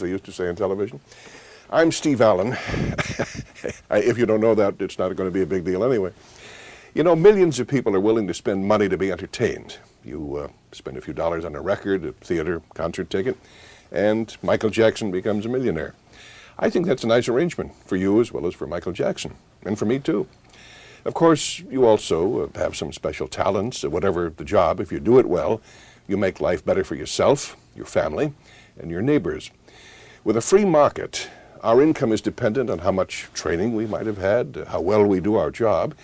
they used to say on television. I'm Steve Allen. If you don't know that, it's not going to be a big deal anyway. You know, millions of people are willing to spend money to be entertained. You spend a few dollars on a record, a theater, concert ticket, and Michael Jackson becomes a millionaire. I think that's a nice arrangement for you as well as for Michael Jackson, and for me too. Of course, you also have some special talents, whatever the job. If you do it well, you make life better for yourself, your family, and your neighbors. With a free market, our income is dependent on how much training we might have had, how well we do our job,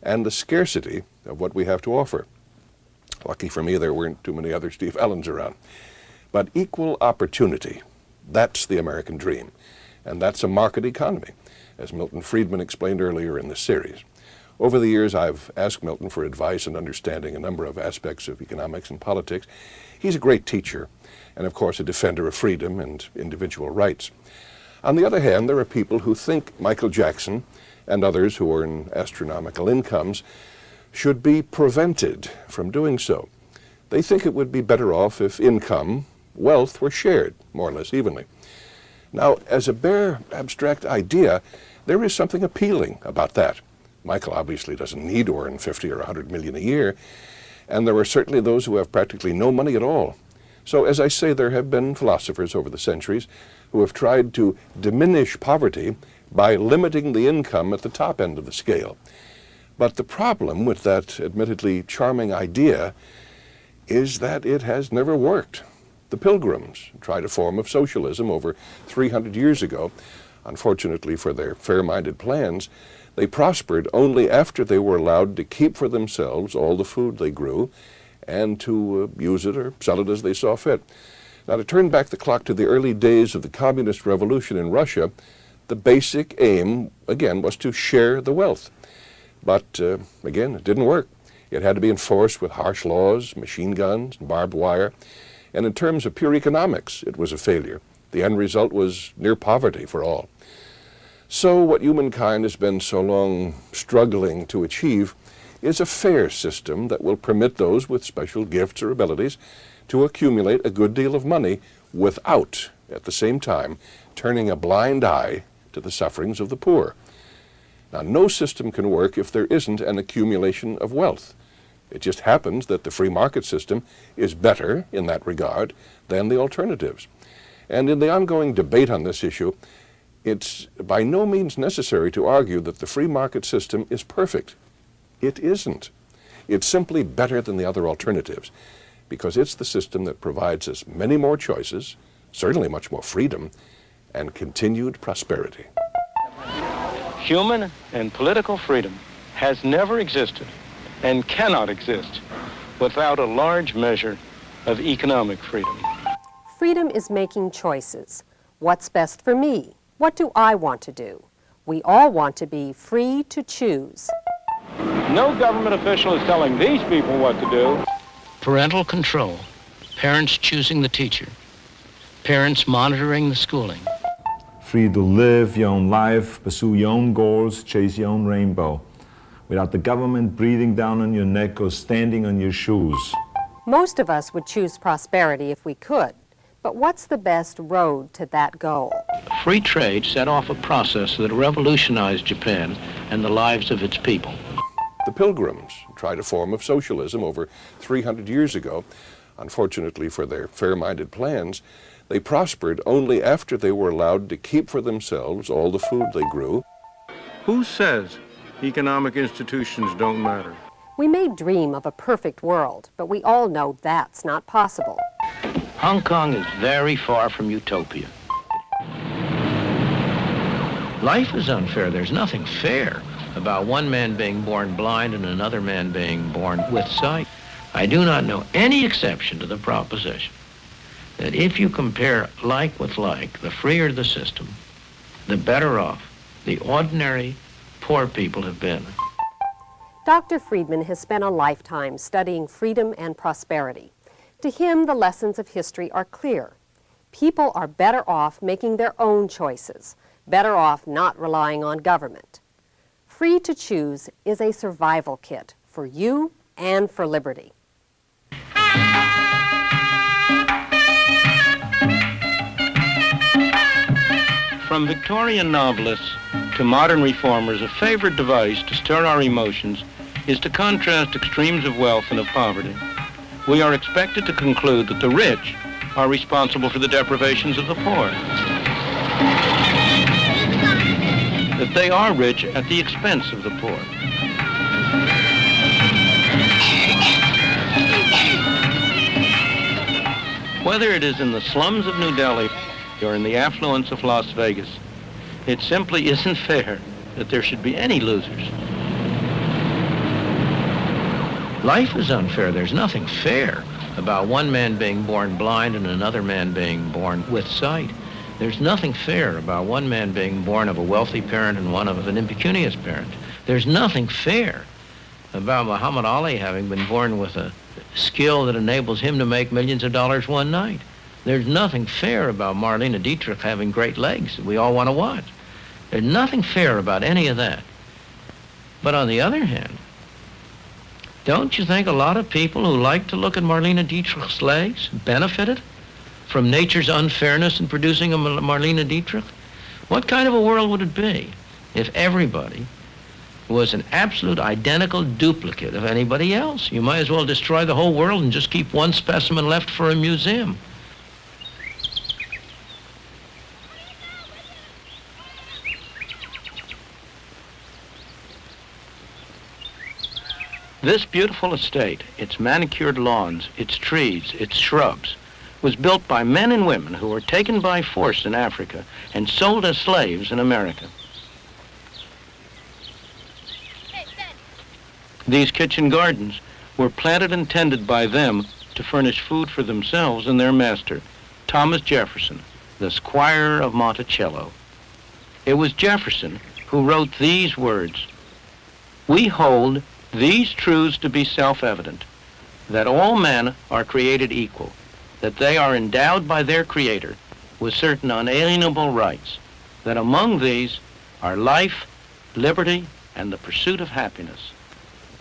and the scarcity of what we have to offer. Lucky for me, there weren't too many other Steve Allens around. But equal opportunity, that's the American dream. And that's a market economy, as Milton Friedman explained earlier in the series. Over the years, I've asked Milton for advice in understanding a number of aspects of economics and politics. He's a great teacher, and of course a defender of freedom and individual rights. On the other hand, there are people who think Michael Jackson and others who earn astronomical incomes should be prevented from doing so. They think it would be better off if income, wealth, were shared more or less evenly. Now, as a bare abstract idea, there is something appealing about that. Michael obviously doesn't need to earn 50 or 100 million a year, and there are certainly those who have practically no money at all. So, as I say, there have been philosophers over the centuries who have tried to diminish poverty by limiting the income at the top end of the scale. But the problem with that admittedly charming idea is that it has never worked. The Pilgrims tried a form of socialism over 300 years ago. Unfortunately for their fair-minded plans, they prospered only after they were allowed to keep for themselves all the food they grew and to use it or sell it as they saw fit. Now, to turn back the clock to the early days of the communist revolution in Russia, the basic aim, again, was to share the wealth. But, again, it didn't work. It had to be enforced with harsh laws, machine guns, and barbed wire. And in terms of pure economics, it was a failure. The end result was near poverty for all. So what humankind has been so long struggling to achieve is a fair system that will permit those with special gifts or abilities to accumulate a good deal of money without, at the same time, turning a blind eye to the sufferings of the poor. Now, no system can work if there isn't an accumulation of wealth. It just happens that the free market system is better in that regard than the alternatives. And in the ongoing debate on this issue, it's by no means necessary to argue that the free market system is perfect. It isn't. It's simply better than the other alternatives because it's the system that provides us many more choices, certainly much more freedom, and continued prosperity. Human and political freedom has never existed and cannot exist without a large measure of economic freedom. Freedom is making choices. What's best for me? What do I want to do? We all want to be free to choose. No government official is telling these people what to do. Parental control, parents choosing the teacher, parents monitoring the schooling. Free to live your own life, pursue your own goals, chase your own rainbow, without the government breathing down on your neck or standing on your shoes. Most of us would choose prosperity if we could, but what's the best road to that goal? Free trade set off a process that revolutionized Japan and the lives of its people. The Pilgrims tried a form of socialism over 300 years ago. Unfortunately for their fair-minded plans, they prospered only after they were allowed to keep for themselves all the food they grew. Who says economic institutions don't matter? We may dream of a perfect world, but we all know that's not possible. Hong Kong is very far from utopia. Life is unfair. There's nothing fair about one man being born blind and another man being born with sight. I do not know any exception to the proposition that if you compare like with like, the freer the system, the better off the ordinary poor people have been. Dr. Friedman has spent a lifetime studying freedom and prosperity. To him, the lessons of history are clear. People are better off making their own choices, better off not relying on government. Free to choose is a survival kit for you and for liberty. From Victorian novelists to modern reformers, a favorite device to stir our emotions is to contrast extremes of wealth and of poverty. We are expected to conclude that the rich are responsible for the deprivations of the poor, that they are rich at the expense of the poor. Whether it is in the slums of New Delhi or in the affluence of Las Vegas, it simply isn't fair that there should be any losers. Life is unfair. There's nothing fair about one man being born blind and another man being born with sight. There's nothing fair about one man being born of a wealthy parent and one of an impecunious parent. There's nothing fair about Muhammad Ali having been born with a skill that enables him to make millions of dollars one night. There's nothing fair about Marlene Dietrich having great legs that we all want to watch. There's nothing fair about any of that. But on the other hand, don't you think a lot of people who like to look at Marlene Dietrich's legs benefited from nature's unfairness in producing a Marlene Dietrich? What kind of a world would it be if everybody was an absolute identical duplicate of anybody else? You might as well destroy the whole world and just keep one specimen left for a museum. This beautiful estate, its manicured lawns, its trees, its shrubs, was built by men and women who were taken by force in Africa and sold as slaves in America. These kitchen gardens were planted and tended by them to furnish food for themselves and their master, Thomas Jefferson, the Squire of Monticello. It was Jefferson who wrote these words: "We hold these truths to be self-evident, that all men are created equal, that they are endowed by their Creator with certain unalienable rights, that among these are life, liberty, and the pursuit of happiness."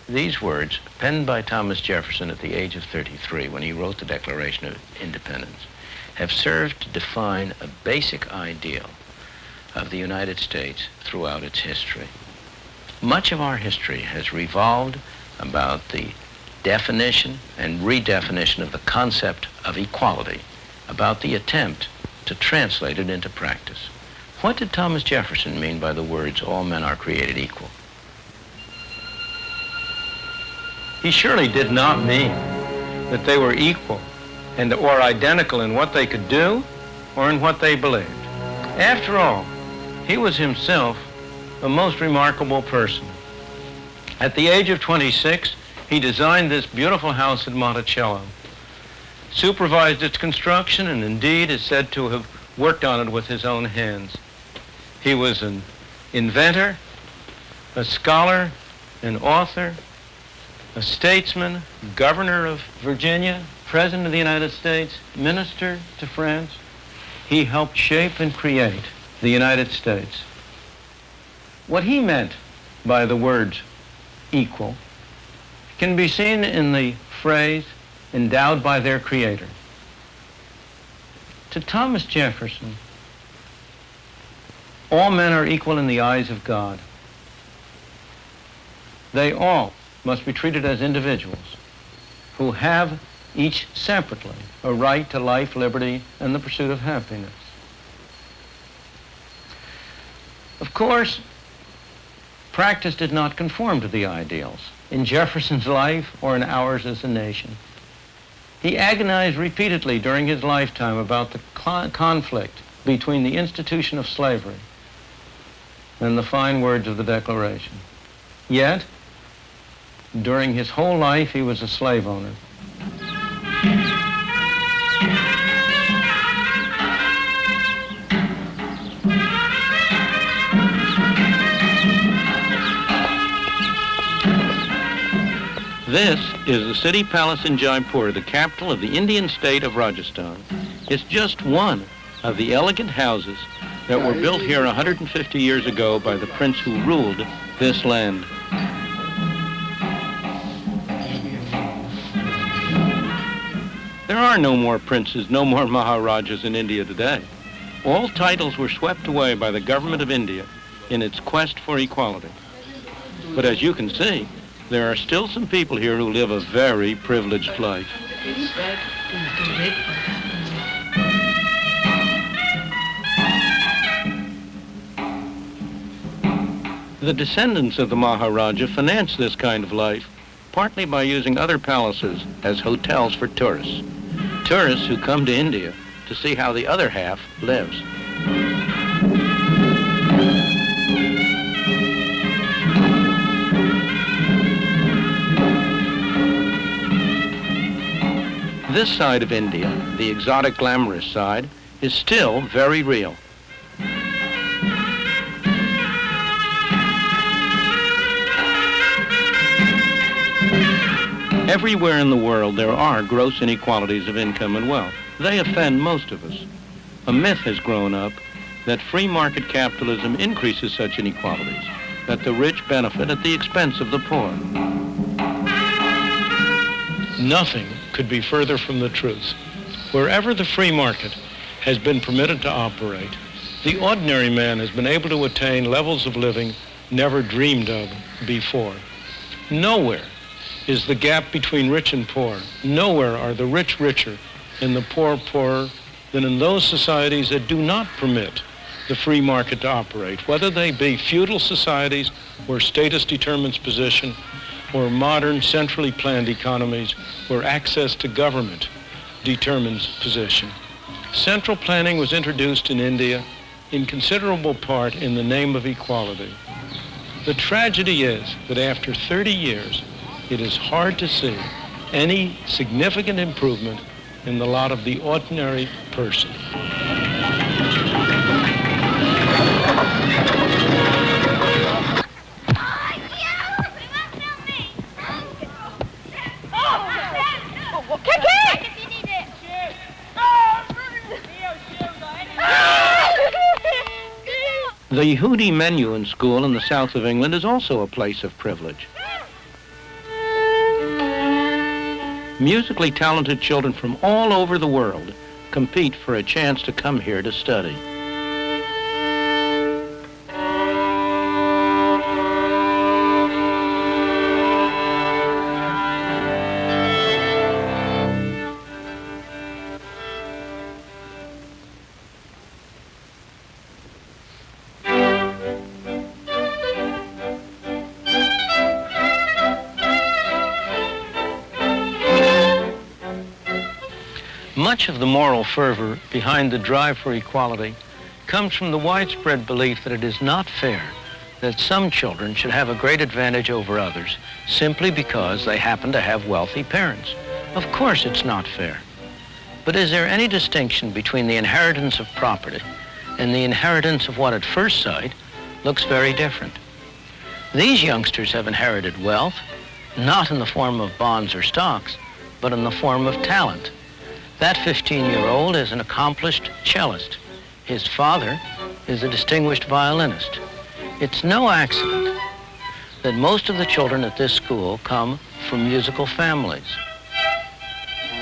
These words, penned by Thomas Jefferson at the age of 33 when he wrote the Declaration of Independence, have served to define a basic ideal of the United States throughout its history. Much of our history has revolved about the definition and redefinition of the concept of equality, about the attempt to translate it into practice. What did Thomas Jefferson mean by the words, "all men are created equal"? He surely did not mean that they were equal and or identical in what they could do or in what they believed. After all, he was himself a most remarkable person. At the age of 26, he designed this beautiful house at Monticello, supervised its construction, and indeed is said to have worked on it with his own hands. He was an inventor, a scholar, an author, a statesman, governor of Virginia, president of the United States, minister to France. He helped shape and create the United States. What he meant by the words equal can be seen in the phrase endowed by their Creator. To Thomas Jefferson, all men are equal in the eyes of God. They all must be treated as individuals who have each separately a right to life, liberty, and the pursuit of happiness. Of course, practice did not conform to the ideals in Jefferson's life or in ours as a nation. He agonized repeatedly during his lifetime about the conflict between the institution of slavery and the fine words of the Declaration. Yet, during his whole life, he was a slave owner. This is the city palace in Jaipur, the capital of the Indian state of Rajasthan. It's just one of the elegant houses that were built here 150 years ago by the prince who ruled this land. There are no more princes, no more Maharajas in India today. All titles were swept away by the government of India in its quest for equality. But as you can see, there are still some people here who live a very privileged life. The descendants of the Maharaja financed this kind of life partly by using other palaces as hotels for tourists. Tourists who come to India to see how the other half lives. This side of India, the exotic, glamorous side, is still very real. Everywhere in the world there are gross inequalities of income and wealth. They offend most of us. A myth has grown up that free market capitalism increases such inequalities, that the rich benefit at the expense of the poor. Nothing could be further from the truth. Wherever the free market has been permitted to operate, the ordinary man has been able to attain levels of living never dreamed of before. Nowhere is the gap between rich and poor. Nowhere are the rich richer and the poor poorer than in those societies that do not permit the free market to operate, whether they be feudal societies where status determines position, or modern centrally planned economies where access to government determines position. Central planning was introduced in India in considerable part in the name of equality. The tragedy is that after 30 years, it is hard to see any significant improvement in the lot of the ordinary person. The Yehudi Menuhin School in the south of England is also a place of privilege. Musically talented children from all over the world compete for a chance to come here to study. Much of the moral fervor behind the drive for equality comes from the widespread belief that it is not fair that some children should have a great advantage over others simply because they happen to have wealthy parents. Of course it's not fair. But is there any distinction between the inheritance of property and the inheritance of what at first sight looks very different? These youngsters have inherited wealth, not in the form of bonds or stocks, but in the form of talent. That 15-year-old is an accomplished cellist. His father is a distinguished violinist. It's no accident that most of the children at this school come from musical families.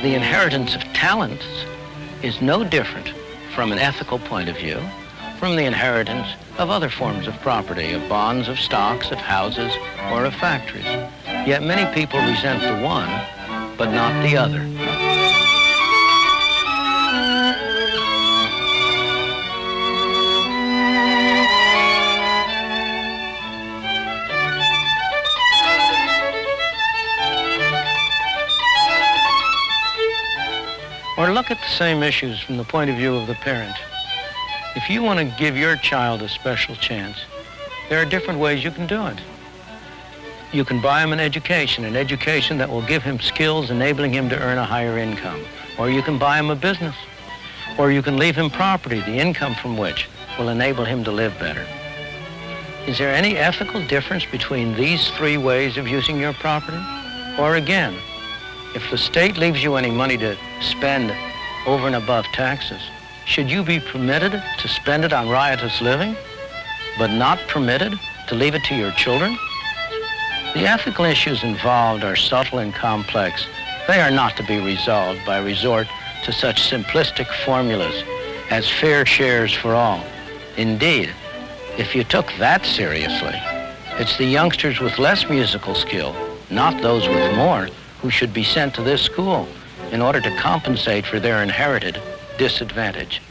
The inheritance of talents is no different from an ethical point of view from the inheritance of other forms of property, of bonds, of stocks, of houses, or of factories. Yet many people resent the one, but not the other. Or look at the same issues from the point of view of the parent. If you want to give your child a special chance, there are different ways you can do it. You can buy him an education that will give him skills enabling him to earn a higher income. Or you can buy him a business. Or you can leave him property, the income from which will enable him to live better. Is there any ethical difference between these three ways of using your property? Or again, if the state leaves you any money to spend over and above taxes, should you be permitted to spend it on riotous living, but not permitted to leave it to your children? The ethical issues involved are subtle and complex. They are not to be resolved by resort to such simplistic formulas as fair shares for all. Indeed, if you took that seriously, it's the youngsters with less musical skill, not those with more, who should be sent to this school in order to compensate for their inherited disadvantage.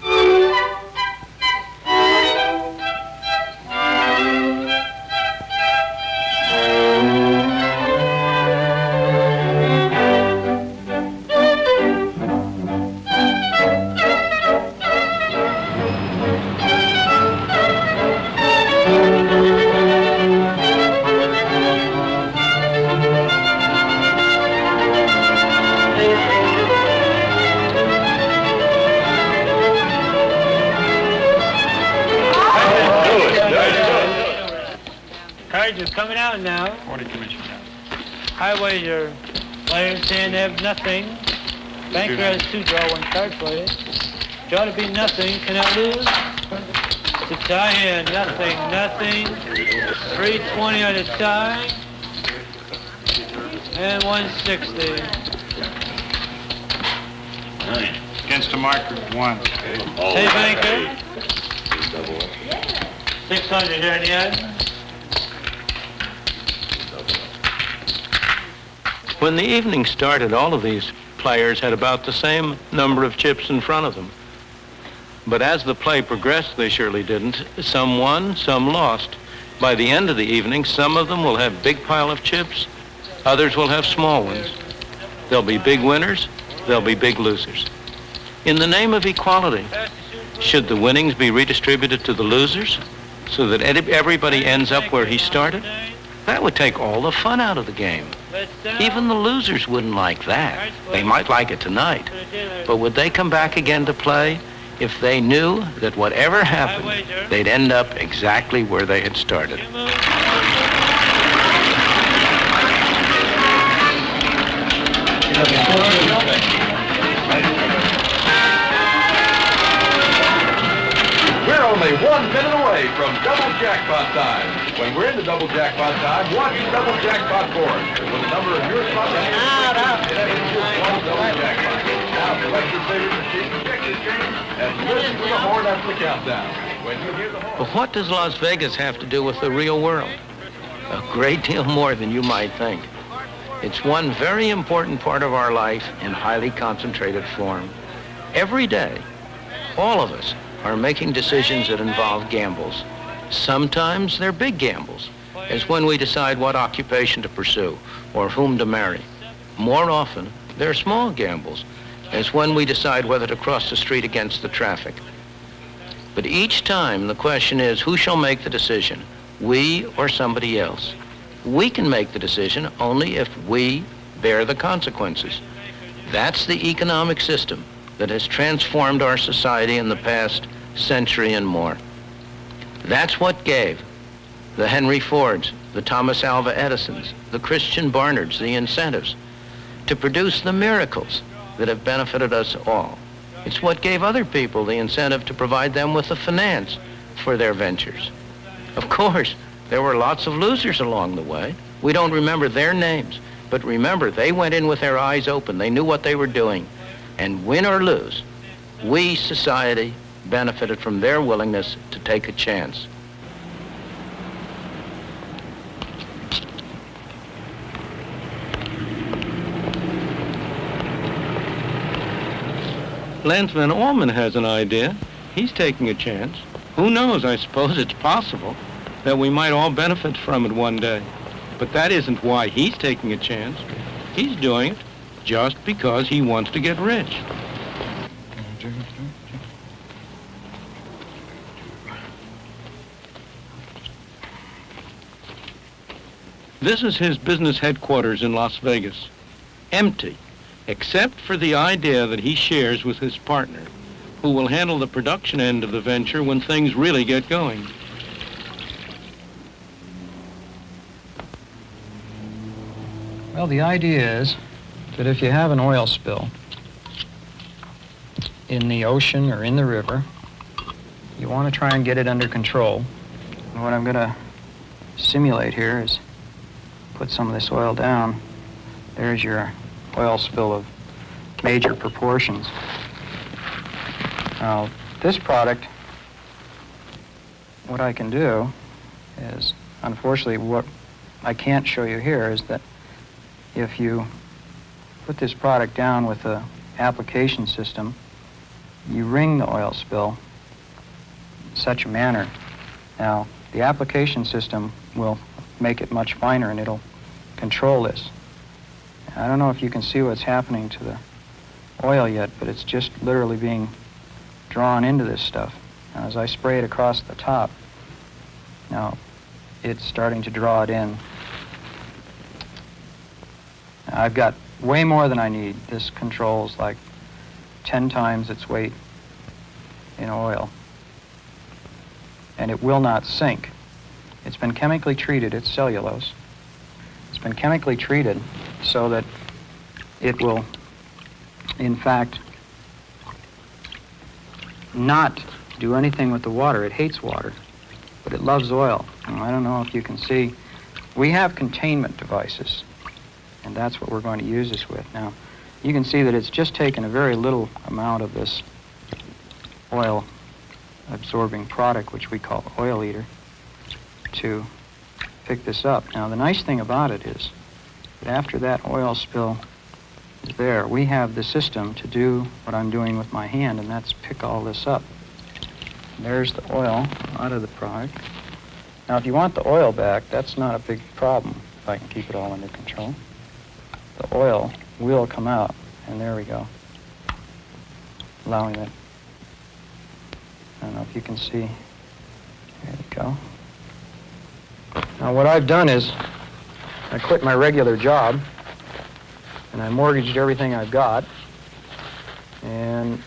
Cards are coming out now. Highways are players saying they have nothing. Banker has 2 draw 1 card for you. Draw to be nothing. Can I lose? The tie here, nothing, nothing. 320 on the tie. And 160. Against the marker, 1. Hey, banker. 600 here in the end. When the evening started, all of these players had about the same number of chips in front of them. But as the play progressed, they surely didn't. Some won, some lost. By the end of the evening, some of them will have big pile of chips, others will have small ones. There'll be big winners, there'll be big losers. In the name of equality, should the winnings be redistributed to the losers so that everybody ends up where he started? That would take all the fun out of the game. Even the losers wouldn't like that. They might like it tonight. But would they come back again to play if they knew that whatever happened, they'd end up exactly where they had started? We're only 1 minute away from double jackpot time. When we're into double jackpot time, watch double jackpot board. With the number of your spots, it is just 1 double jackpot. Now select your favorite machine, check your change, and listen to the horn after the countdown. When you hear the horn. But what does Las Vegas have to do with the real world? A great deal more than you might think. It's one very important part of our life in highly concentrated form. Every day, all of us are making decisions that involve gambles. Sometimes they're big gambles, as when we decide what occupation to pursue or whom to marry. More often, they're small gambles, as when we decide whether to cross the street against the traffic. But each time the question is, who shall make the decision, we or somebody else? We can make the decision only if we bear the consequences. That's the economic system that has transformed our society in the past century and more. That's what gave the Henry Fords, the Thomas Alva Edisons, the Christian Barnards the incentives to produce the miracles that have benefited us all. It's what gave other people the incentive to provide them with the finance for their ventures. Of course, there were lots of losers along the way. We don't remember their names, but remember, they went in with their eyes open. They knew what they were doing. And win or lose, we, society, benefited from their willingness to take a chance. Lance Van Orman has an idea. He's taking a chance. Who knows? I suppose it's possible that we might all benefit from it one day. But that isn't why he's taking a chance. He's doing it just because he wants to get rich. This is his business headquarters in Las Vegas. Empty, except for the idea that he shares with his partner, who will handle the production end of the venture when things really get going. Well, the idea is that if you have an oil spill in the ocean or in the river, you want to try and get it under control. And what I'm going to simulate here is put some of this oil down. There's your oil spill of major proportions. I'll this product, what I can do is, unfortunately, what I can't show you here is that if you put this product down with the application system, you ring the oil spill in such a manner. Now, the application system will make it much finer and it'll control this. I don't know if you can see what's happening to the oil yet, but it's just literally being drawn into this stuff. Now, as I spray it across the top, now it's starting to draw it in. Now, I've got way more than I need. This controls like 10 times its weight in oil. And it will not sink. It's been chemically treated, it's cellulose. It's been chemically treated so that it will, in fact, not do anything with the water. It hates water, but it loves oil. Now, I don't know if you can see. We have containment devices, and that's what we're going to use this with. Now, you can see that it's just taken a very little amount of this oil-absorbing product, which we call oil eater, to pick this up. Now, the nice thing about it is that after that oil spill is there, we have the system to do what I'm doing with my hand, and that's pick all this up. There's the oil out of the product. Now, if you want the oil back, that's not a big problem if I can keep it all under control. The oil will come out, and there we go, allowing it. I don't know if you can see. There you go. Now, what I've done is I quit my regular job, and I mortgaged everything I've got, and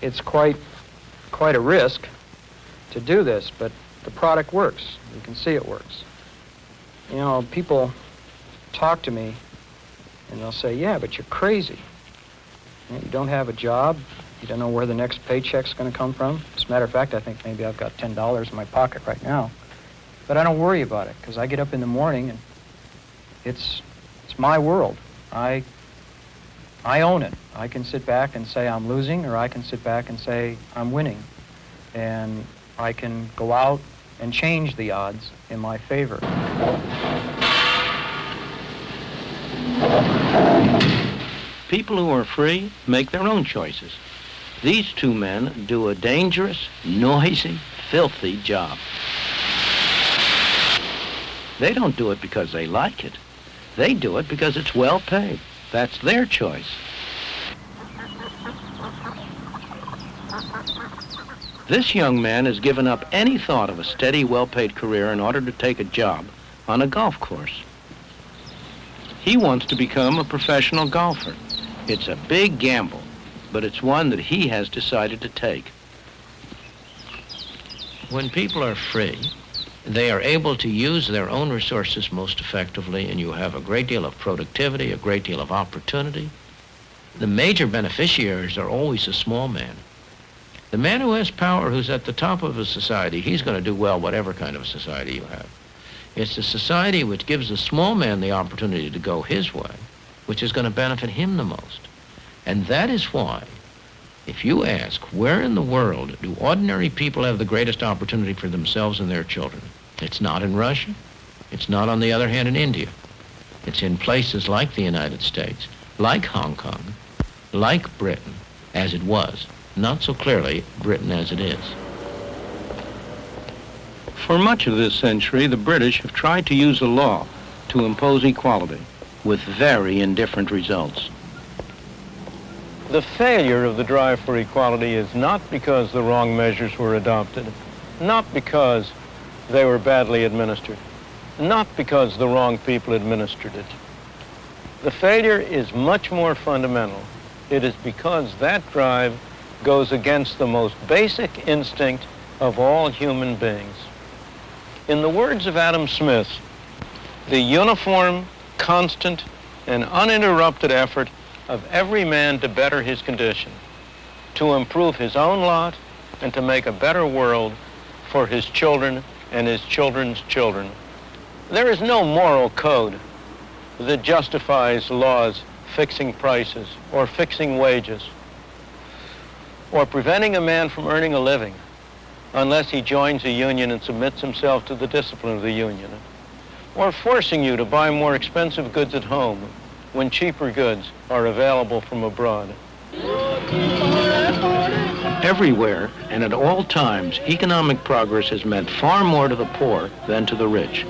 it's quite a risk to do this, but the product works. You can see it works. You know, people talk to me, and they'll say, yeah, but you're crazy. You don't have a job. You don't know where the next paycheck's going to come from. As a matter of fact, I think maybe I've got $10 in my pocket right now. But I don't worry about it, because I get up in the morning, and it's my world. I own it. I can sit back and say I'm losing, or I can sit back and say I'm winning. And I can go out and change the odds in my favor. People who are free make their own choices. These two men do a dangerous, noisy, filthy job. They don't do it because they like it. They do it because it's well paid. That's their choice. This young man has given up any thought of a steady, well-paid career in order to take a job on a golf course. He wants to become a professional golfer. It's a big gamble, but it's one that he has decided to take. When people are free, they are able to use their own resources most effectively, and you have a great deal of productivity, a great deal of opportunity. The major beneficiaries are always the small man. The man who has power, who's at the top of a society, he's going to do well whatever kind of society you have. It's the society which gives the small man the opportunity to go his way, which is going to benefit him the most. And that is why, if you ask, where in the world do ordinary people have the greatest opportunity for themselves and their children? It's not in Russia. It's not, on the other hand, in India. It's in places like the United States, like Hong Kong, like Britain, as it was. Not so clearly Britain as it is. For much of this century, the British have tried to use the law to impose equality, with very indifferent results. The failure of the drive for equality is not because the wrong measures were adopted, not because they were badly administered, not because the wrong people administered it. The failure is much more fundamental. It is because that drive goes against the most basic instinct of all human beings. In the words of Adam Smith, the uniform, constant, and uninterrupted effort of every man to better his condition, to improve his own lot, and to make a better world for his children and his children's children. There is no moral code that justifies laws fixing prices or fixing wages. or preventing a man from earning a living unless he joins a union and submits himself to the discipline of the union, or forcing you to buy more expensive goods at home when cheaper goods are available from abroad. Everywhere and at all times, economic progress has meant far more to the poor than to the rich.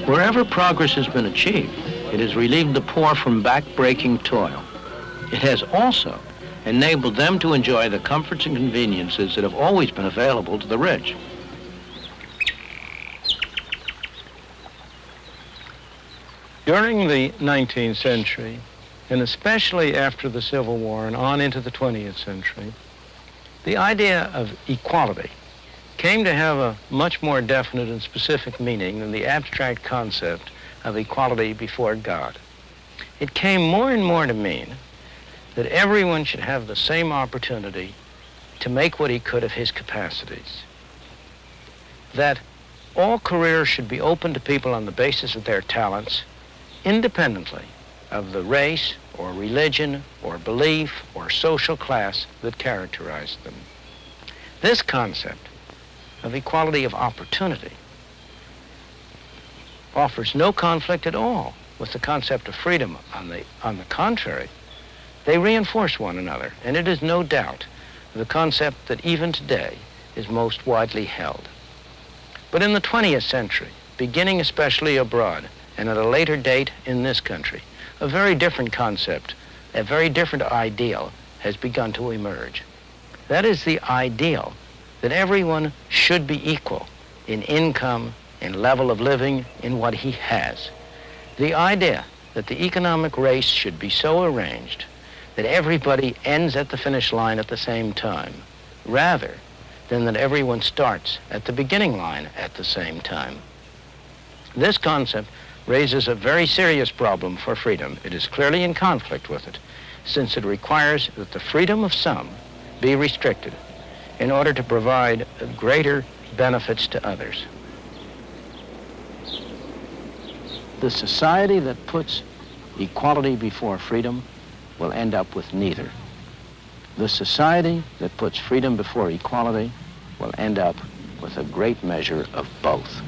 Wherever progress has been achieved, it has relieved the poor from back-breaking toil. It has also enabled them to enjoy the comforts and conveniences that have always been available to the rich. During the 19th century, and especially after the Civil War and on into the 20th century, the idea of equality came to have a much more definite and specific meaning than the abstract concept of equality before God. It came more and more to mean that everyone should have the same opportunity to make what he could of his capacities, that all careers should be open to people on the basis of their talents, independently of the race or religion or belief or social class that characterized them. This concept of equality of opportunity offers no conflict at all with the concept of freedom. On the contrary, they reinforce one another, and it is no doubt the concept that even today is most widely held. But in the 20th century, beginning especially abroad, and at a later date in this country, a very different concept, a very different ideal has begun to emerge. That is the ideal that everyone should be equal in income, in level of living, in what he has. The idea that the economic race should be so arranged that everybody ends at the finish line at the same time, rather than that everyone starts at the beginning line at the same time. This concept raises a very serious problem for freedom. It is clearly in conflict with it, since it requires that the freedom of some be restricted in order to provide greater benefits to others. The society that puts equality before freedom will end up with neither. The society that puts freedom before equality will end up with a great measure of both.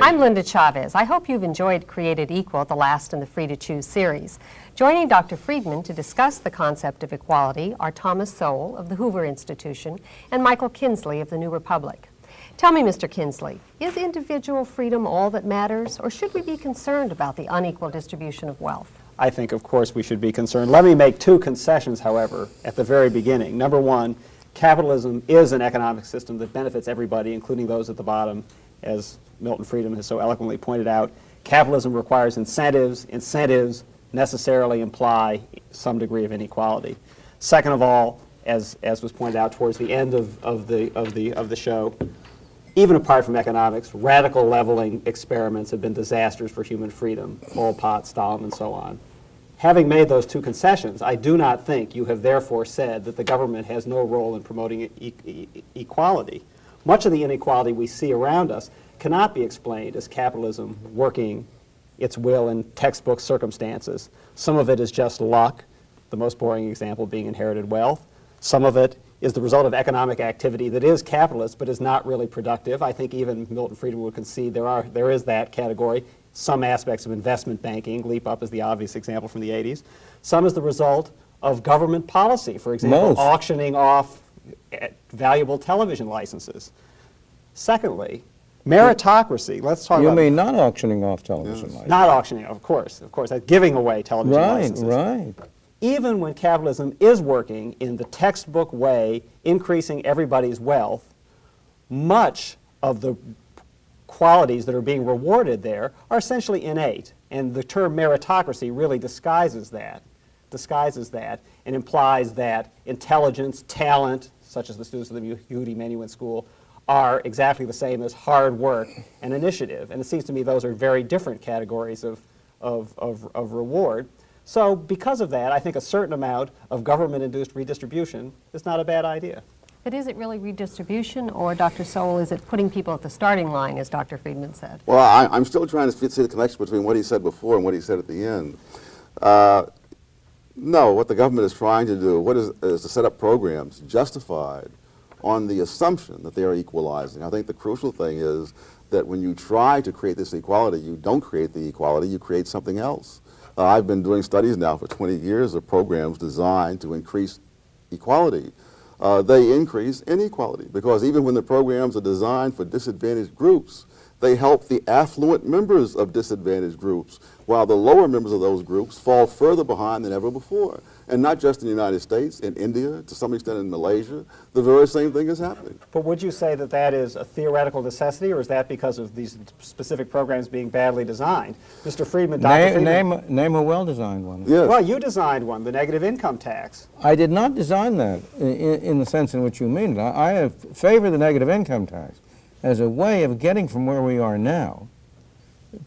I'm Linda Chavez. I hope you've enjoyed Created Equal, the last in the Free to Choose series. Joining Dr. Friedman to discuss the concept of equality are Thomas Sowell of the Hoover Institution and Michael Kinsley of the New Republic. Tell me, Mr. Kinsley, is individual freedom all that matters, or should we be concerned about the unequal distribution of wealth? I think, of course, we should be concerned. Let me make two concessions, however, at the very beginning. Number one, capitalism is an economic system that benefits everybody, including those at the bottom, as Milton Friedman has so eloquently pointed out. Capitalism requires incentives. Incentives necessarily imply some degree of inequality. Second of all, as was pointed out towards the end of the show, even apart from economics, radical leveling experiments have been disasters for human freedom, Pol Pot, Stalin, and so on. Having made those two concessions, I do not think you have therefore said that the government has no role in promoting equality. Much of the inequality we see around us cannot be explained as capitalism working its will in textbook circumstances. Some of it is just luck, the most boring example being inherited wealth. Some of it is the result of economic activity that is capitalist but is not really productive. I think even Milton Friedman would concede there is that category. Some aspects of investment banking, Leap Up is the obvious example from the 80s. Some is the result of government policy, for example, auctioning off valuable television licenses. Secondly, meritocracy. Let's talk about... You mean not auctioning off television licenses? Not auctioning, of course, giving away television licenses. Right. Even when capitalism is working in the textbook way, increasing everybody's wealth, much of the qualities that are being rewarded there are essentially innate. And the term meritocracy really disguises that and implies that intelligence, talent, such as the students of the Yehudi Menuhin School, are exactly the same as hard work and initiative. And it seems to me those are very different categories of reward. So because of that, I think a certain amount of government-induced redistribution is not a bad idea. But is it really redistribution, or, Dr. Sowell, is it putting people at the starting line, as Dr. Friedman said? Well, I'm still trying to see the connection between what he said before and what he said at the end. No, what the government is trying to do is to set up programs justified on the assumption that they are equalizing. I think the crucial thing is that when you try to create this equality, you don't create the equality, you create something else. I've been doing studies now for 20 years of programs designed to increase equality. They increase inequality because even when the programs are designed for disadvantaged groups, they help the affluent members of disadvantaged groups, while the lower members of those groups fall further behind than ever before. And not just in the United States, in India, to some extent in Malaysia, the very same thing is happening. But would you say that that is a theoretical necessity, or is that because of these specific programs being badly designed? Mr. Friedman, Dr. Friedman. Name a well-designed one. Yes. Well, you designed one, the negative income tax. I did not design that in the sense in which you mean it. I favor the negative income tax as a way of getting from where we are now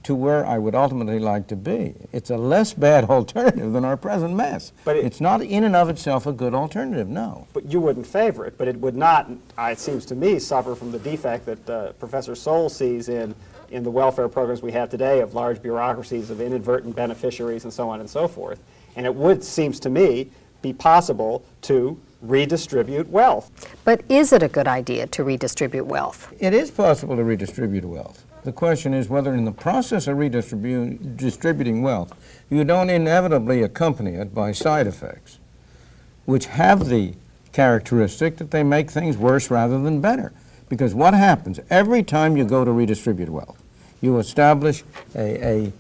to where I would ultimately like to be. It's a less bad alternative than our present mess. But it's not in and of itself a good alternative, no. But you wouldn't favor it, but it would not, it seems to me, suffer from the defect that Professor Sowell sees in the welfare programs we have today of large bureaucracies, of inadvertent beneficiaries, and so on and so forth. And it would, seems to me, be possible to redistribute wealth. But is it a good idea to redistribute wealth? It is possible to redistribute wealth. The question is whether in the process of distributing wealth, you don't inevitably accompany it by side effects, which have the characteristic that they make things worse rather than better. Because what happens every time you go to redistribute wealth, you establish a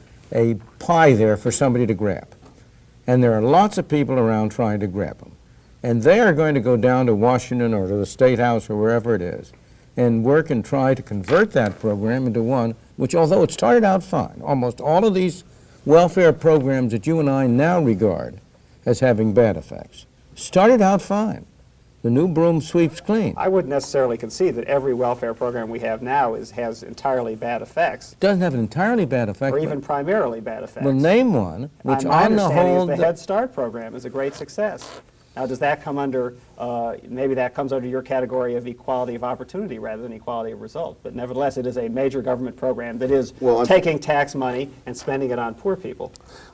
pie there for somebody to grab. And there are lots of people around trying to grab them. And they are going to go down to Washington or to the State House or wherever it is and work and try to convert that program into one which, although it started out fine, almost all of these welfare programs that you and I now regard as having bad effects started out fine. The new broom sweeps clean. I wouldn't necessarily concede that every welfare program we have now has entirely bad effects. It doesn't have an entirely bad effect. Or even primarily bad effects. Well, name one which my on the whole... the Head Start program is a great success. Now, does that come under, maybe that comes under your category of equality of opportunity rather than equality of result. But nevertheless, it is a major government program that is taking tax money and spending it on poor people.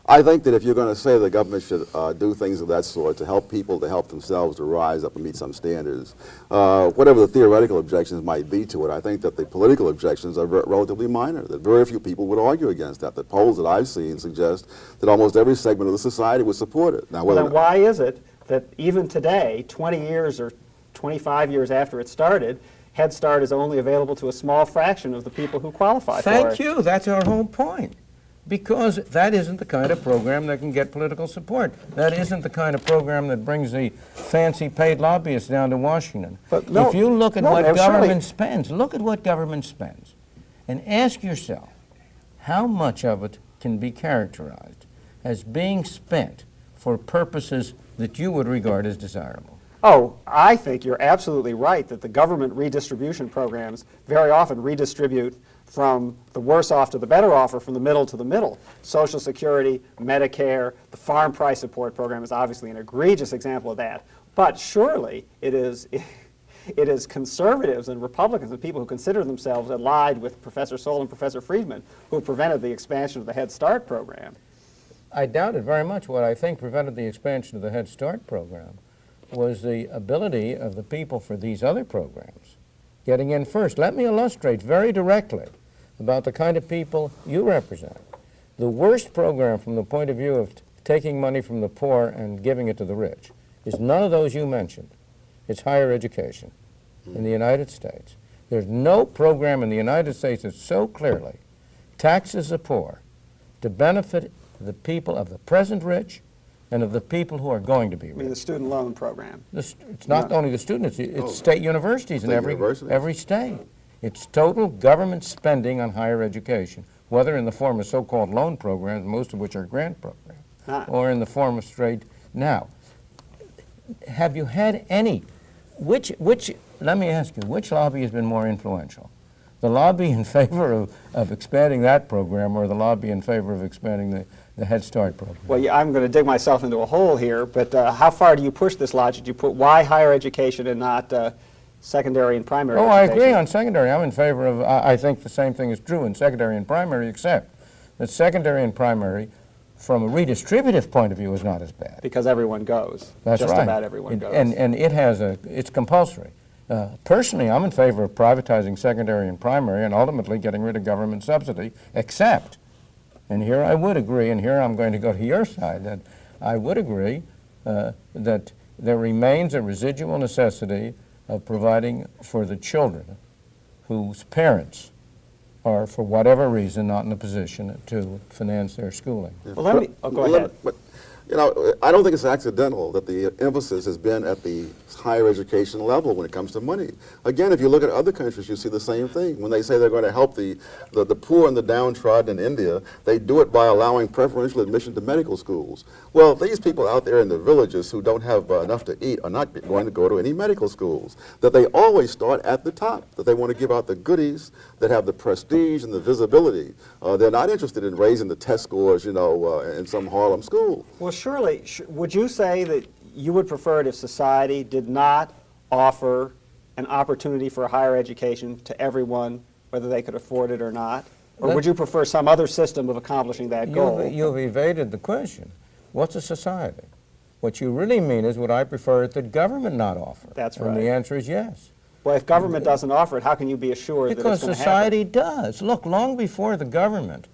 I think that if you're going to say the government should do things of that sort to help people, to help themselves, to rise up and meet some standards, whatever the theoretical objections might be to it, I think that the political objections are relatively minor, that very few people would argue against that. The polls that I've seen suggest that almost every segment of the society would support it. Now, then why is it that even today, 20 years or 25 years after it started, Head Start is only available to a small fraction of the people who qualify for it? Thank you. That's our whole point. Because that isn't the kind of program that can get political support. That isn't the kind of program that brings the fancy paid lobbyists down to Washington. But no, if you look at what government spends, look at what government spends, and ask yourself how much of it can be characterized as being spent for purposes that you would regard as desirable. Oh, I think you're absolutely right that the government redistribution programs very often redistribute from the worse off to the better off, or from the middle to the middle. Social Security, Medicare, the Farm Price Support Program is obviously an egregious example of that. But surely it is conservatives and Republicans and people who consider themselves allied with Professor Sowell and Professor Friedman who prevented the expansion of the Head Start program. I doubt it very much. What I think prevented the expansion of the Head Start program was the ability of the people for these other programs getting in first. Let me illustrate very directly about the kind of people you represent. The worst program from the point of view of taking money from the poor and giving it to the rich is none of those you mentioned. It's higher education in the United States. There's no program in the United States that so clearly taxes the poor to benefit the people of the present rich and of the people who are going to be rich. I mean the student loan program. It's not only the students, it's state universities in every state. It's total government spending on higher education, whether in the form of so-called loan programs, most of which are grant programs, or in the form of straight. Now, have you had any, let me ask you, which lobby has been more influential? The lobby in favor of expanding that program, or the lobby in favor of expanding the Head Start program? Well, yeah, I'm going to dig myself into a hole here, but how far do you push this logic? Do you put why higher education and not secondary and primary Oh, I education. agree on secondary. I'm in favor of, I think the same thing is true in secondary and primary, except that secondary and primary, from a redistributive point of view, is not as bad. Because everyone goes. That's Just right. about everyone goes. And it has it's compulsory. Personally, I'm in favor of privatizing secondary and primary and ultimately getting rid of government subsidy, except, and here I would agree, and here I'm going to go to your side, that I would agree that there remains a residual necessity of providing for the children whose parents are, for whatever reason, not in a position to finance their schooling. Well, let me, go ahead. But, you know, I don't think it's accidental that the emphasis has been at the higher education level when it comes to money. Again, if you look at other countries, you see the same thing. When they say they're going to help the poor and the downtrodden in India, they do it by allowing preferential admission to medical schools. Well, these people out there in the villages who don't have enough to eat are not going to go to any medical schools. That they always start at the top, that they want to give out the goodies that have the prestige and the visibility. They're not interested in raising the test scores, you know, in some Harlem school. Well, surely, would you say that you would prefer it if society did not offer an opportunity for higher education to everyone, whether they could afford it or not? Or would you prefer some other system of accomplishing that goal? You've evaded the question. What's a society? What you really mean is, would I prefer it that government not offer? That's And right. the answer is yes. Well, if government doesn't offer it, how can you be assured that it's Because going to society happen? does. Look, long before the government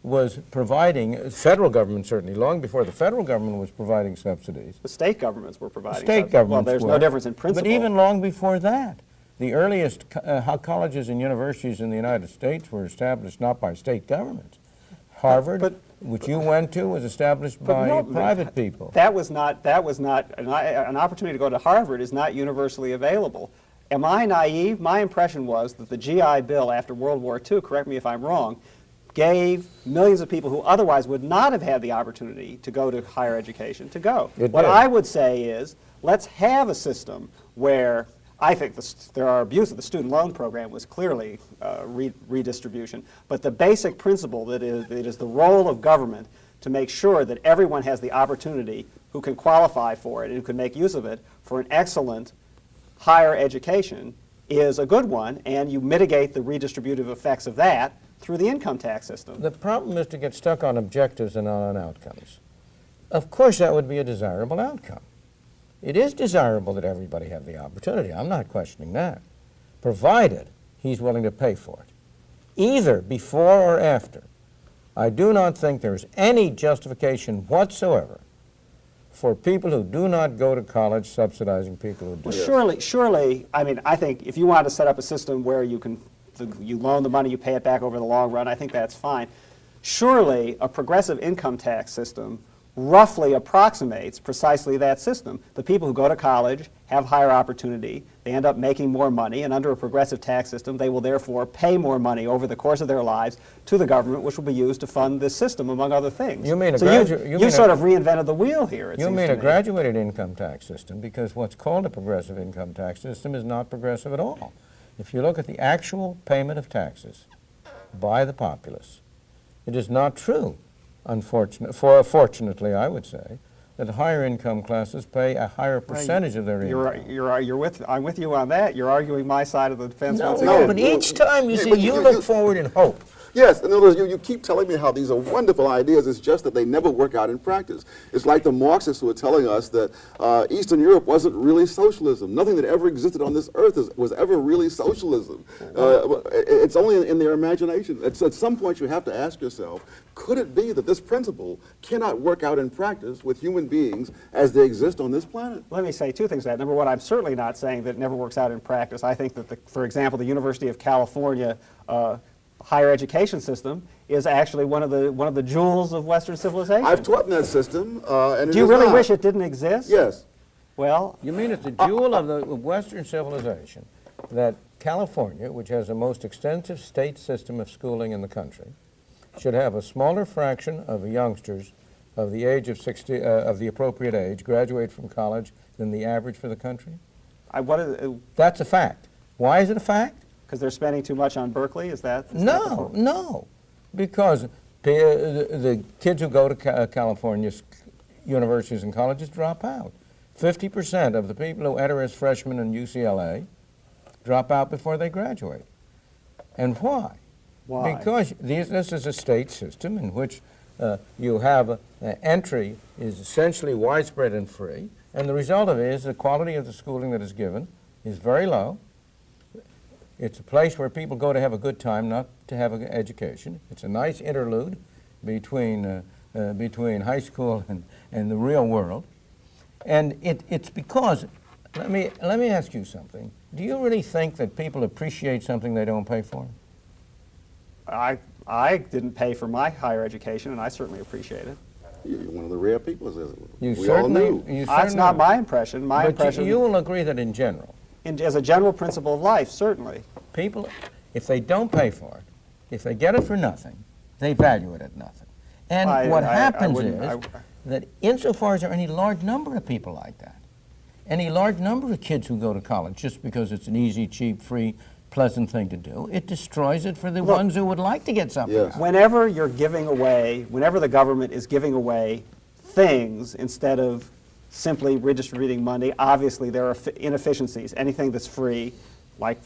was providing, federal government certainly, long before the federal government was providing subsidies. The state governments were providing State subsidies. governments Well, there's were. no difference in principle. But even long before that, the earliest colleges and universities in the United States were established not by state governments. Harvard, which you went to, was established by no, private people. That was not an opportunity to go to Harvard is not universally available. Am I naive? My impression was that the GI Bill after World War II, correct me if I'm wrong, gave millions of people who otherwise would not have had the opportunity to go to higher education to go. What I would say is, let's have a system where I think there are abuses. The student loan program was clearly redistribution, but the basic principle that it is the role of government to make sure that everyone has the opportunity who can qualify for it and who can make use of it for an excellent higher education is a good one, and you mitigate the redistributive effects of that through the income tax system. The problem is to get stuck on objectives and not on outcomes. Of course, that would be a desirable outcome. It is desirable that everybody have the opportunity. I'm not questioning that, provided he's willing to pay for it, either before or after. I do not think there's any justification whatsoever for people who do not go to college subsidizing people who do. Well, surely, I mean, I think if you want to set up a system where you can, you loan the money, you pay it back over the long run, I think that's fine. Surely, a progressive income tax system roughly approximates precisely that system. The people who go to college have higher opportunity, they end up making more money, and under a progressive tax system, they will therefore pay more money over the course of their lives to the government, which will be used to fund this system, among other things. You mean a you've sort of reinvented the wheel here, it You seems mean to a me. graduated income tax system, because what's called a progressive income tax system is not progressive at all. If you look at the actual payment of taxes by the populace, it is not true, fortunately, I would say, that higher income classes pay a higher percentage of their income. I'm with you on that. You're arguing my side of the fence once No, again. but each time you Yeah, see, but you look forward in hope. Yes, in other words, you keep telling me how these are wonderful ideas. It's just that they never work out in practice. It's like the Marxists who are telling us that Eastern Europe wasn't really socialism. Nothing that ever existed on this earth was ever really socialism. It's only in their imagination. At some point, you have to ask yourself, could it be that this principle cannot work out in practice with human beings as they exist on this planet? Let me say two things to that. Number one, I'm certainly not saying that it never works out in practice. I think that, for example, the University of California higher education system is actually one of the jewels of Western civilization. I've taught in that system, and it Do you is really not. wish it didn't exist? Yes. Well, You mean it's a jewel of the Western civilization that California, which has the most extensive state system of schooling in the country, should have a smaller fraction of the youngsters of the age of 60, of the appropriate age, graduate from college than the average for the country? That's a fact. Why is it a fact? Because they're spending too much on Berkeley? Is that the point? No. Because the kids who go to California's universities and colleges drop out. 50% of the people who enter as freshmen in UCLA drop out before they graduate. And why? Why? Because this is a state system in which you have entry is essentially widespread and free, and the result of it is the quality of the schooling that is given is very low. It's a place where people go to have a good time, not to have an education. It's a nice interlude between high school and the real world. And it's because, let me ask you something. Do you really think that people appreciate something they don't pay for? I didn't pay for my higher education, and I certainly appreciate it. You're one of the rare people, as You we all knew. That's not my impression. My impression. You will agree that in general, as a general principle of life, certainly. people, if they don't pay for it, if they get it for nothing, they value it at nothing. And what happens is that insofar as there are any large number of people like that, any large number of kids who go to college just because it's an easy, cheap, free, pleasant thing to do, it destroys it for the ones who would like to get something. Yes. Whenever you're giving away, whenever the government is giving away things instead of simply redistributing money, obviously there are inefficiencies. Anything that's free, like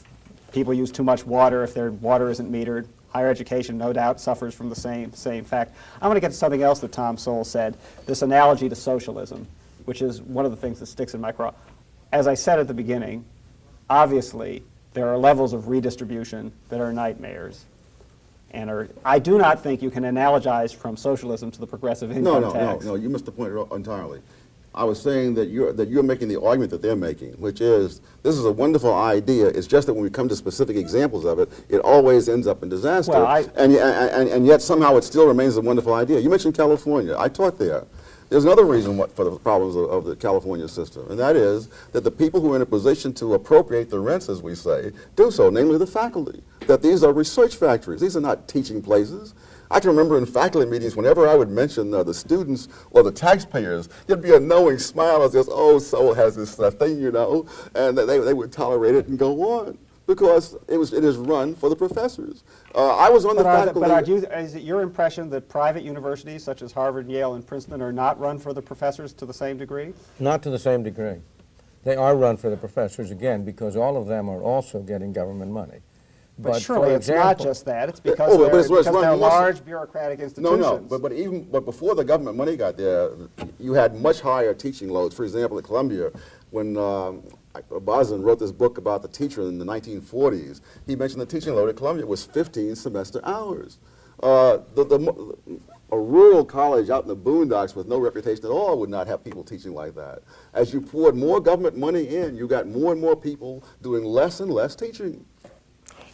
people use too much water if their water isn't metered. Higher education, no doubt, suffers from the same fact. I want to get to something else that Tom Sowell said, this analogy to socialism, which is one of the things that sticks in my craw. As I said at the beginning, obviously, there are levels of redistribution that are nightmares. And I do not think you can analogize from socialism to the progressive income tax. No, you missed the point entirely. I was saying that you're making the argument that they're making, which is, this is a wonderful idea. It's just that when we come to specific examples of it, it always ends up in disaster. Well, and yet somehow it still remains a wonderful idea. You mentioned California. I taught there. There's another reason for the problems of the California system, and that is that the people who are in a position to appropriate the rents, as we say, do so, namely the faculty. That these are research factories. These are not teaching places. I can remember in faculty meetings, whenever I would mention the students or the taxpayers, there'd be a knowing smile as just, oh, Sowell has this thing, you know, and they would tolerate it and go on, because it is run for the professors. I was on the faculty. Is it your impression that private universities such as Harvard, Yale, and Princeton are not run for the professors to the same degree? Not to the same degree. They are run for the professors, again, because all of them are also getting government money. But surely it's not just that. It's because they're large bureaucratic institutions. But before the government money got there, you had much higher teaching loads. For example, at Columbia, when Boston wrote this book about the teacher in the 1940s, he mentioned the teaching load at Columbia was 15 semester hours. A rural college out in the boondocks with no reputation at all would not have people teaching like that. As you poured more government money in, you got more and more people doing less and less teaching.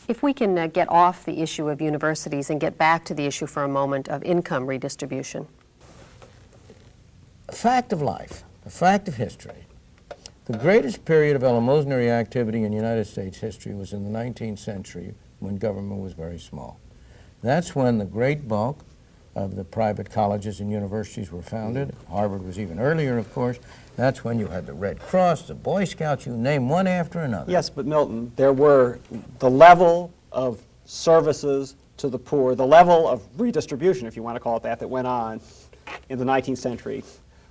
If we can get off the issue of universities and get back to the issue for a moment of income redistribution. A fact of life, a fact of history. The greatest period of eleemosynary activity in United States history was in the 19th century when government was very small. That's when the great bulk of the private colleges and universities were founded. Harvard was even earlier, of course. That's when you had the Red Cross, the Boy Scouts, you name one after another. Yes, but Milton, there were the level of services to the poor, the level of redistribution, if you want to call it that went on in the 19th century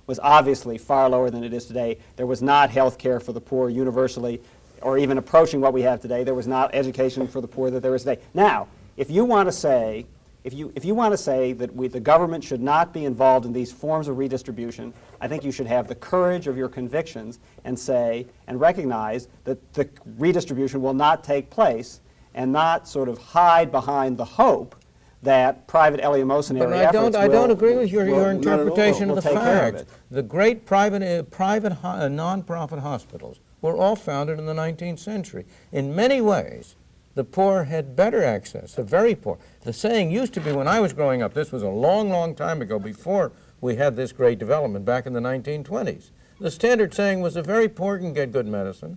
was obviously far lower than it is today. There was not health care for the poor universally, or even approaching what we have today. There was not education for the poor that there is today. Now, if you want to say, if you want to say that the government should not be involved in these forms of redistribution, I think you should have the courage of your convictions and say and recognize that the redistribution will not take place, and not sort of hide behind the hope that private eleemosynary efforts I don't agree with your interpretation of the fact. The great private non-profit hospitals were all founded in the 19th century. In many ways, the poor had better access, the very poor. The saying used to be, when I was growing up, this was a long, long time ago, before we had this great development back in the 1920s. The standard saying was the very poor can get good medicine,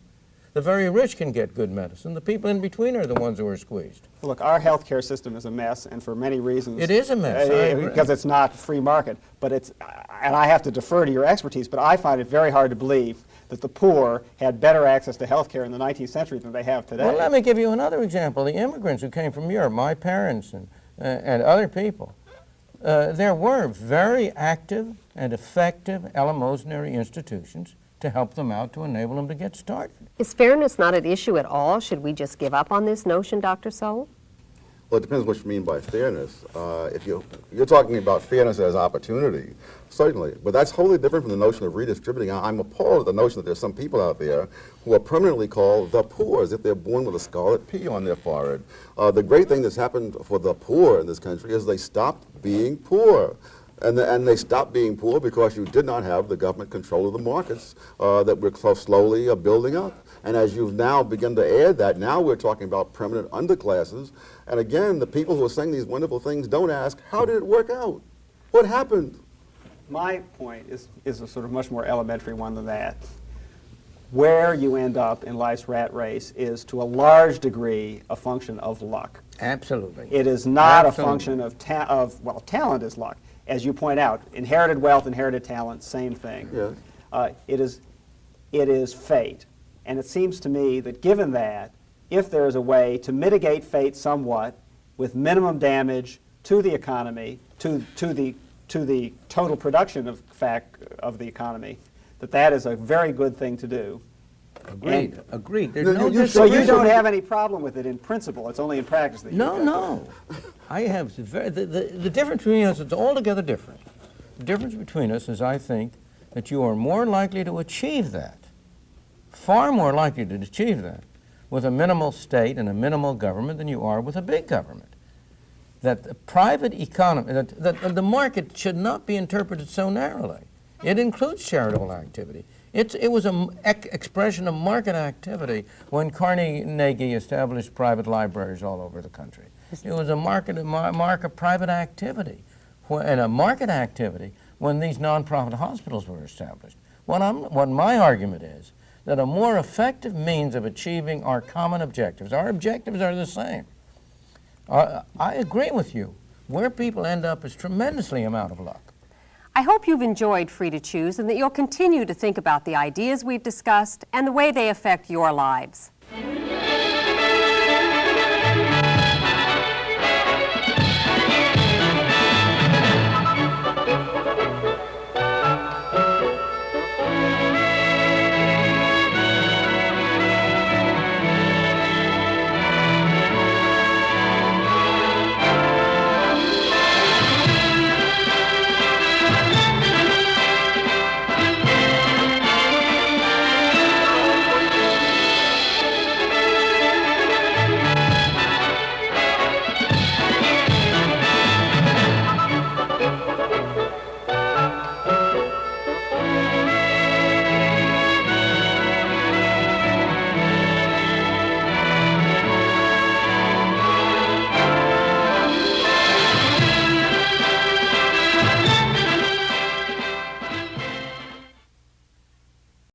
the very rich can get good medicine. The people in between are the ones who are squeezed. Well, look, our health care system is a mess, and for many reasons. It is a mess, because it's not free market. But it's, and I have to defer to your expertise, but I find it very hard to believe that the poor had better access to health care in the 19th century than they have today. Well, let me give you another example. The immigrants who came from Europe, my parents and other people, there were very active and effective eleemosynary institutions to help them out to enable them to get started. Is fairness not at issue at all? Should we just give up on this notion, Dr. Sowell? Well, it depends what you mean by fairness. If you're talking about fairness as opportunity, certainly, but that's wholly different from the notion of redistributing. I'm appalled at the notion that there's some people out there who are permanently called the poor, as if they're born with a scarlet P on their forehead. The great thing that's happened for the poor in this country is they stopped being poor. And they stopped being poor because you did not have the government control of the markets that we're slowly building up. And as you've now begun to add that, now we're talking about permanent underclasses. And again, the people who are saying these wonderful things don't ask, how did it work out? What happened? My point is a sort of much more elementary one than that. Where you end up in life's rat race is to a large degree a function of luck. Absolutely. It is not Absolutely. a function of talent is luck. As you point out, inherited wealth, inherited talent, same thing. Yes. It is fate. And it seems to me that given that, if there is a way to mitigate fate somewhat with minimum damage to the economy, to the total production of the economy, that is a very good thing to do. Agreed. Agreed. There's No, no you So you disagreement. don't have any problem with it in principle. It's only in practice that you No, have. no. I have the difference between us is altogether different. The difference between us is, I think, that you are more likely to achieve that, far more likely to achieve that, with a minimal state and a minimal government than you are with a big government. That the private economy, that the market should not be interpreted so narrowly. It includes charitable activity. It was an expression of market activity when Carnegie established private libraries all over the country. It was a mark of private activity, and a market activity when these nonprofit hospitals were established. What my argument is, that a more effective means of achieving our common objectives, our objectives are the same. I agree with you. Where people end up is tremendously amount of luck. I hope you've enjoyed Free to Choose and that you'll continue to think about the ideas we've discussed and the way they affect your lives.